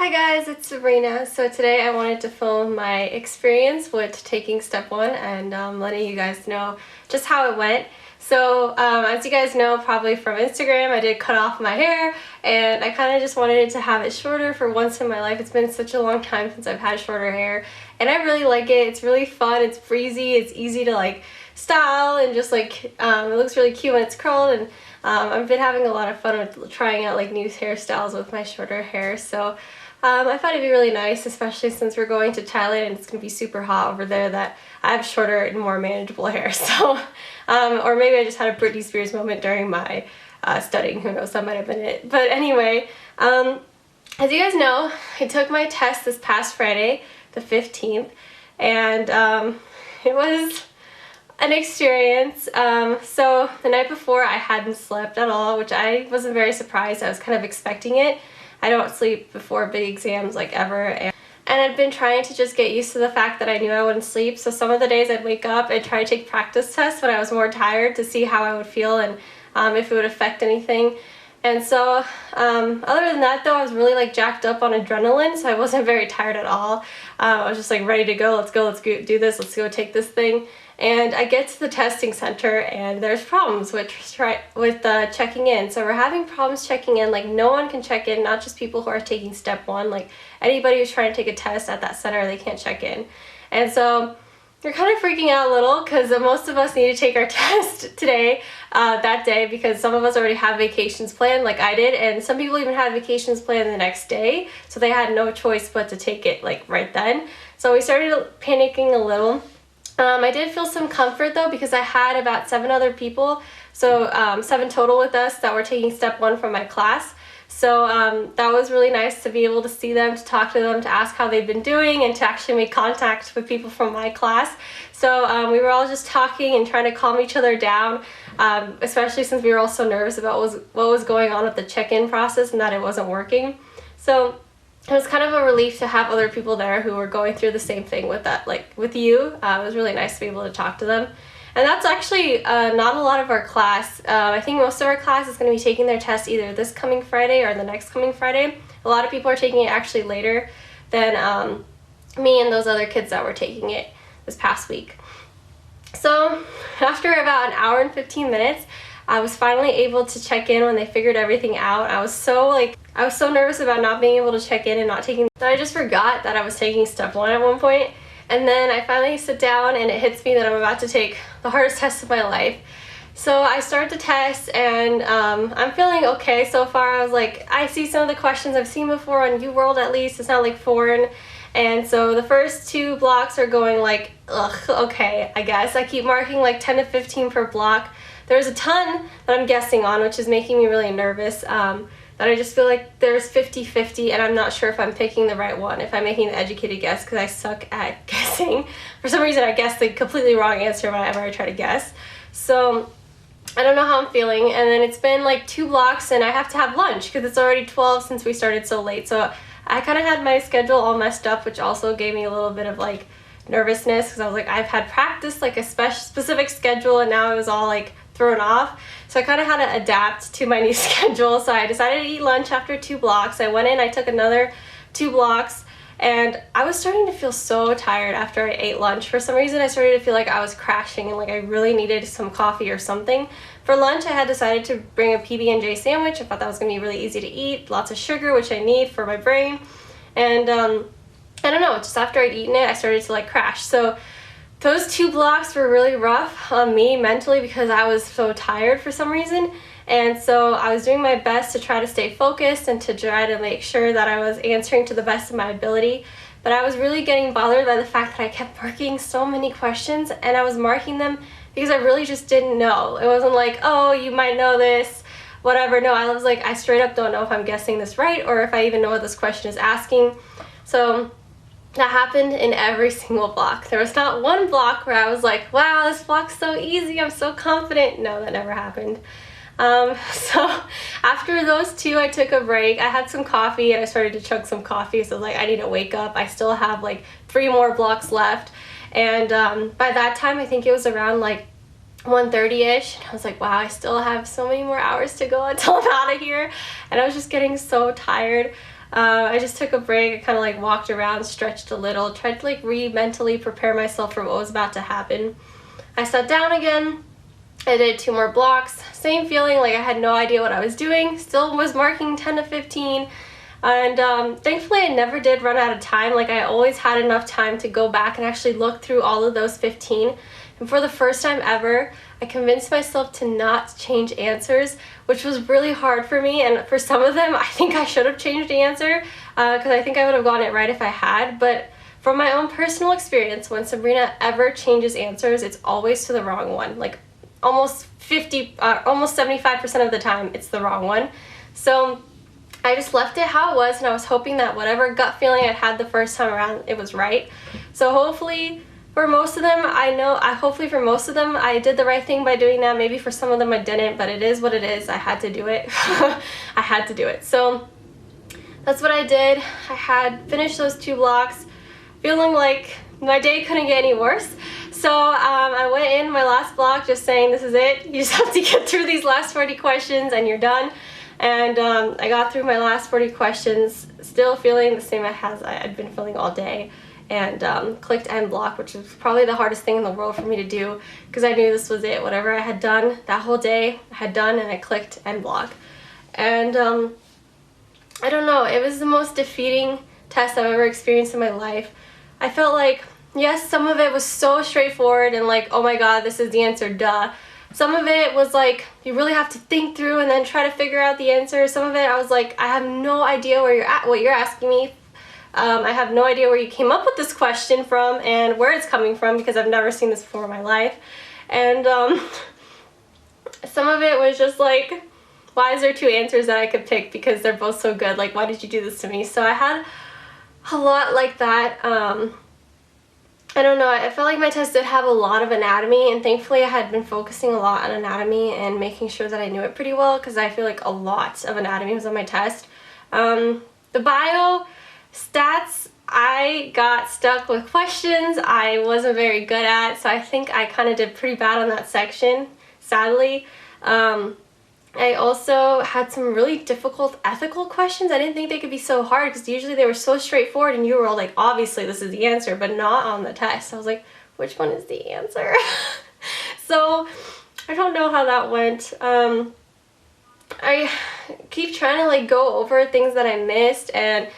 Hi guys, it's Sabrina. So today I wanted to film my experience with taking step 1 and letting you guys know just how it went. So as you guys know probably from Instagram, I did cut off my hair and I kind of just wanted to have it shorter for once in my life. It's been such a long time since I've had shorter hair and I really like it. It's really fun, it's breezy, it's easy to like style and just like it looks really cute when it's curled, and I've been having a lot of fun with trying out like new hairstyles with my shorter hair. So I thought it'd be really nice, especially since we're going to Thailand and it's going to be super hot over there, that I have shorter and more manageable hair. So, or maybe I just had a Britney Spears moment during my studying. Who knows, that might have been it. But anyway, as you guys know, I took my test this past Friday, the 15th, and it was an experience. So the night before I hadn't slept at all, which I wasn't very surprised. I was kind of expecting it. I don't sleep before big exams like ever, and I'd been trying to just get used to the fact that I knew I wouldn't sleep. So some of the days I'd wake up and try to take practice tests when I was more tired to see how I would feel and if it would affect anything. And so other than that though, I was really like jacked up on adrenaline, so I wasn't very tired at all. I was just like ready to go, let's go do this, let's go take this thing. And I get to the testing center and there's problems with checking in. So we're having problems checking in. Like no one can check in, not just people who are taking step 1. Like anybody who's trying to take a test at that center, they can't check in. And so we're kind of freaking out a little because most of us need to take our test today, that day, because some of us already have vacations planned like I did, and some people even had vacations planned the next day, so they had no choice but to take it like right then. So we started panicking a little. I did feel some comfort though because I had about 7 other people, so 7 total with us that were taking step 1 from my class. So that was really nice to be able to see them, to talk to them, to ask how they've been doing, and to actually make contact with people from my class. So we were all just talking and trying to calm each other down, especially since we were all so nervous about what was going on with the check-in process and that it wasn't working. So it was kind of a relief to have other people there who were going through the same thing with that, like with you. It was really nice to be able to talk to them. And that's actually not a lot of our class. I think most of our class is going to be taking their test either this coming Friday or the next coming Friday. A lot of people are taking it actually later than me and those other kids that were taking it this past week. So after about an hour and 15 minutes, I was finally able to check in when they figured everything out. I was so nervous about not being able to check in and not taking that I just forgot that I was taking step 1 at one point. And then I finally sit down and it hits me that I'm about to take the hardest test of my life. So I start the test and I'm feeling okay so far. I was like, I see some of the questions I've seen before on UWorld at least. It's not like foreign. And so the first 2 blocks are going like, ugh, okay, I guess. I keep marking like 10 to 15 per block. There's a ton that I'm guessing on, which is making me really nervous. That I just feel like there's 50-50 and I'm not sure if I'm picking the right one, if I'm making the educated guess, because I suck at guessing. For some reason I guess the completely wrong answer whenever I try to guess. So I don't know how I'm feeling, and then it's been like 2 blocks and I have to have lunch because it's already 12 since we started so late. So I kind of had my schedule all messed up, which also gave me a little bit of like nervousness because I was like, I've had practice like a specific schedule and now it was all like thrown off. So I kind of had to adapt to my new schedule. So I decided to eat lunch after 2 blocks. I went in, I took another 2 blocks, and I was starting to feel so tired after I ate lunch. For some reason I started to feel like I was crashing and like I really needed some coffee or something. For lunch I had decided to bring a PB&J sandwich. I thought that was going to be really easy to eat, lots of sugar, which I need for my brain. And I don't know, just after I'd eaten it I started to like crash. So those 2 blocks were really rough on me mentally because I was so tired for some reason. And so I was doing my best to try to stay focused and to try to make sure that I was answering to the best of my ability. But I was really getting bothered by the fact that I kept marking so many questions, and I was marking them because I really just didn't know. It wasn't like, oh, you might know this, whatever. No, I was like, I straight up don't know if I'm guessing this right or if I even know what this question is asking. So that happened in every single block. There was not one block where I was like, wow, this block's so easy, I'm so confident. No, that never happened. So after those 2, I took a break. I had some coffee and I started to chug some coffee. So like, I need to wake up. I still have like 3 more blocks left. And by that time, I think it was around like 1:30ish. I was like, wow, I still have so many more hours to go until I'm out of here. And I was just getting so tired. I just took a break. I kind of like walked around, stretched a little, tried to like mentally prepare myself for what was about to happen. I sat down again. I did 2 more blocks. Same feeling, like I had no idea what I was doing. Still was marking 10 to 15. And thankfully I never did run out of time. Like I always had enough time to go back and actually look through all of those 15. And for the first time ever, I convinced myself to not change answers, which was really hard for me. And for some of them, I think I should have changed the answer because I think I would have gotten it right if I had. But from my own personal experience, when Sabrina ever changes answers, it's always to the wrong one. Like almost 75% of the time, it's the wrong one. So I just left it how it was, and I was hoping that whatever gut feeling I had the first time around, it was right. So hopefully for most of them, hopefully for most of them, I did the right thing by doing that. Maybe for some of them I didn't, but it is what it is. I had to do it. I had to do it. So that's what I did. I had finished those 2 blocks, feeling like my day couldn't get any worse. So I went in my last block just saying, this is it. You just have to get through these last 40 questions and you're done. And I got through my last 40 questions, still feeling the same as I'd been feeling all day, and clicked end block, which was probably the hardest thing in the world for me to do because I knew this was it. Whatever I had done that whole day, I had done, and I clicked end block. And I don't know, it was the most defeating test I've ever experienced in my life. I felt like, yes, some of it was so straightforward and like, oh my god, this is the answer, duh. Some of it was like, you really have to think through and then try to figure out the answer. Some of it, I was like, I have no idea where you're at, what you're asking me. I have no idea where you came up with this question from and where it's coming from because I've never seen this before in my life. And some of it was just like, why is there 2 answers that I could pick because they're both so good? Like, why did you do this to me? So I had a lot like that. I don't know, I felt like my test did have a lot of anatomy, and thankfully I had been focusing a lot on anatomy and making sure that I knew it pretty well because I feel like a lot of anatomy was on my test. The bio stats, I got stuck with questions I wasn't very good at, so I think I kind of did pretty bad on that section, sadly. I also had some really difficult ethical questions. I didn't think they could be so hard because usually they were so straightforward and you were all like, obviously this is the answer, but not on the test. I was like, which one is the answer? So I don't know how that went. I keep trying to like go over things that I missed and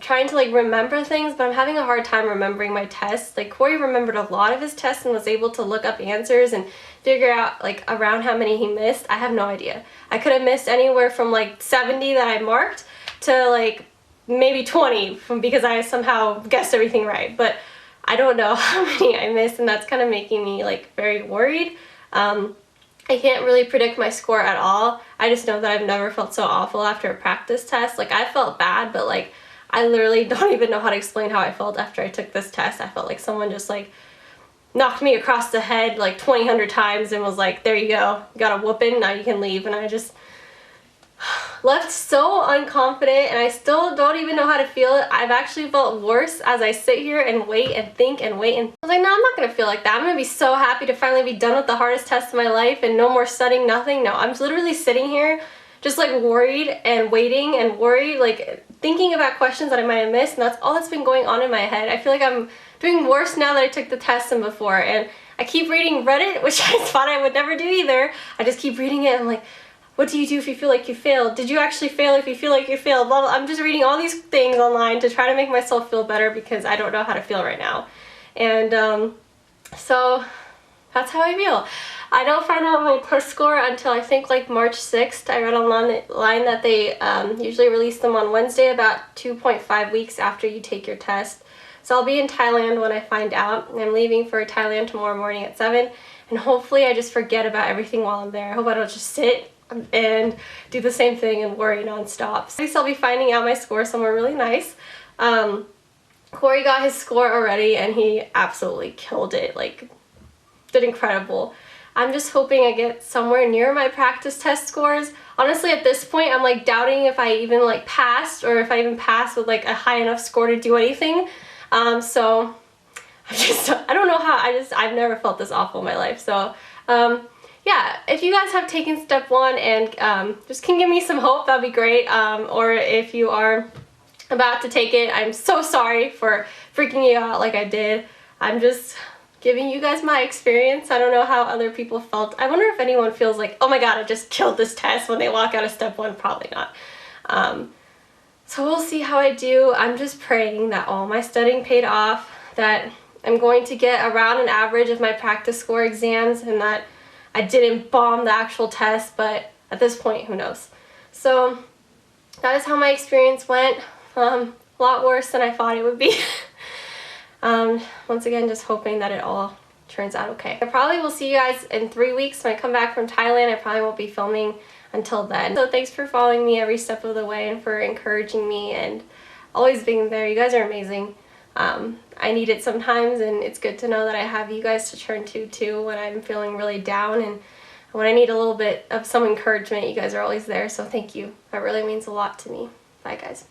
trying to like remember things, but I'm having a hard time remembering my tests. Like Corey remembered a lot of his tests and was able to look up answers and figure out like around how many he missed. I have no idea. I could have missed anywhere from like 70 that I marked to like maybe 20 because I somehow guessed everything right, but I don't know how many I missed, and that's kind of making me like very worried. I can't really predict my score at all. I just know that I've never felt so awful after a practice test. Like I felt bad, but like I literally don't even know how to explain how I felt after I took this test. I felt like someone just like knocked me across the head like 2,000 times and was like, there you go, you got a whooping, now you can leave. And I just left so unconfident, and I still don't even know how to feel it. I've actually felt worse as I sit here and wait and think and wait, and I was like, no, I'm not gonna feel like that. I'm gonna be so happy to finally be done with the hardest test of my life and no more studying, nothing. No, I'm literally sitting here just like worried and waiting and worried, like thinking about questions that I might have missed, and that's all that's been going on in my head. I feel like I'm doing worse now that I took the test than before, and I keep reading Reddit, which I thought I would never do either. I just keep reading it and I'm like, what do you do if you feel like you failed? Did you actually fail if you feel like you failed? Blah, blah. I'm just reading all these things online to try to make myself feel better because I don't know how to feel right now. And so that's how I feel. I don't find out my test score until I think like March 6th. I read online that they usually release them on Wednesday, about 2.5 weeks after you take your test. So I'll be in Thailand when I find out. I'm leaving for Thailand tomorrow morning at 7, and hopefully I just forget about everything while I'm there. I hope I don't just sit and do the same thing and worry nonstop. So at least I'll be finding out my score somewhere really nice. Corey got his score already and he absolutely killed it, like did incredible. I'm just hoping I get somewhere near my practice test scores. Honestly, at this point, I'm like doubting if I even like passed, or if I even passed with like a high enough score to do anything. So I don't know how, I've never felt this awful in my life. So yeah, if you guys have taken step 1 and just can give me some hope, that'd be great. Or if you are about to take it, I'm so sorry for freaking you out like I did. I'm just giving you guys my experience. I don't know how other people felt. I wonder if anyone feels like, oh my god, I just killed this test when they walk out of step 1. Probably not. So we'll see how I do. I'm just praying that all my studying paid off, that I'm going to get around an average of my practice score exams, and that I didn't bomb the actual test, but at this point, who knows. So that is how my experience went. A lot worse than I thought it would be. Once again, just hoping that it all turns out okay. I probably will see you guys in 3 weeks when I come back from Thailand. I probably won't be filming until then. So thanks for following me every step of the way and for encouraging me and always being there. You guys are amazing. I need it sometimes, and it's good to know that I have you guys to turn to too when I'm feeling really down and when I need a little bit of some encouragement. You guys are always there, so thank you. That really means a lot to me. Bye guys.